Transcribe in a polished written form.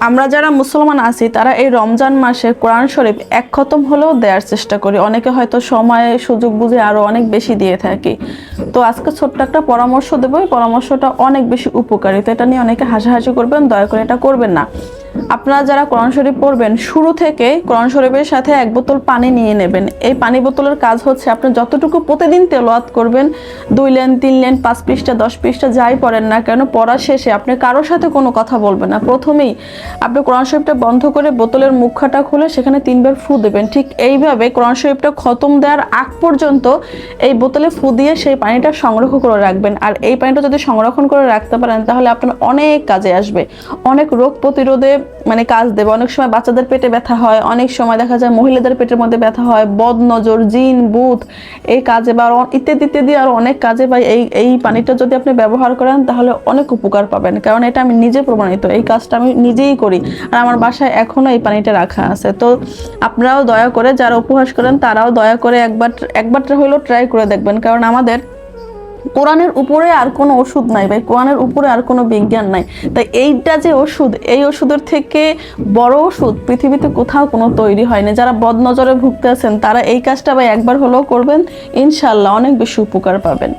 আমরা যারা মুসলমান আছি তারা এই রমজান মাসে কোরআন শরীফ এক খতম হলেও দেওয়ার চেষ্টা করি। অনেকে হয়তো সময় সুযোগ বুঝে আরো অনেক বেশি দিয়ে থাকি। তো আজকে ছোট্ট একটা পরামর্শ দেবো, এই পরামর্শটা অনেক বেশি উপকারী। তো এটা নিয়ে অনেকে হাসাহাসি করবেন, দয়া করে এটা করবেন না। আপনারা যারা কোরআন শরীফ পড়বেন, শুরু থেকে কোরআন শরীফের সাথে 1 বোতল পানি নিয়ে নেবেন। এই পানি বোতলের কাজ হচ্ছে আপনি যতটুকু প্রতিদিন তেলাওয়াত করবেন, 2 লাইন 3 লাইন 5 পৃষ্ঠা 10 পৃষ্ঠা যাই পড়েন না কেন, পড়ার শেষে আপনি কারোর সাথে কোনো কথা বলবেন না। প্রথমেই আপনি কোরআন শরীফটা বন্ধ করে বোতলের মুখটা খুলে সেখানে 3 বার ফু দেবেন। ঠিক এইভাবে কোরআন শরীফটা খতম দেওয়ার আগ পর্যন্ত এই বোতলে ফু দিয়ে সেই পানিটা সংগ্রহ করে রাখবেন। আর এই পানিটা যদি সংরক্ষণ করে রাখতে পারেন তাহলে আপনার অনেক কাজে আসবে, অনেক রোগ প্রতিরোধে কাজ দেবে। অনেক সময় বাচ্চাদের পেটে ব্যথা হয়, অনেক সময় দেখা যায় মহিলাদের পেটের মধ্যে ব্যথা হয়, বদ নজর, জিন ভূত এই কাজে বা ইত্যাদি ইত্যাদি আরো অনেক কাজে বা এই পানিটা যদি আপনি ব্যবহার করেন তাহলে অনেক উপকার পাবেন। কারণ এটা আমি নিজে প্রমাণিত, এই কাজটা আমি নিজেই করি আর আমার বাসায় এখনো এই পানিটা রাখা আছে। তো আপনারাও দয়া করে, যারা উপহাস করেন তারাও দয়া করে একবার হলেও ট্রাই করে দেখবেন। কারণ আমাদের কোরআনের উপরে আর কোনো ওষুধ নাই ভাই, কোরআনের উপরে আর কোনো বিজ্ঞান নাই। তাই এইটা যে ওষুধ, এই ওষুধের থেকে বড় ওষুধ পৃথিবীতে কোথাও কোনো তৈরি হয়নি। যারা বদনজরে ভুগতে আছেন তারা এই কাজটা ভাই একবার হলেও করবেন, ইনশাআল্লাহ অনেক বেশি উপকার পাবেন।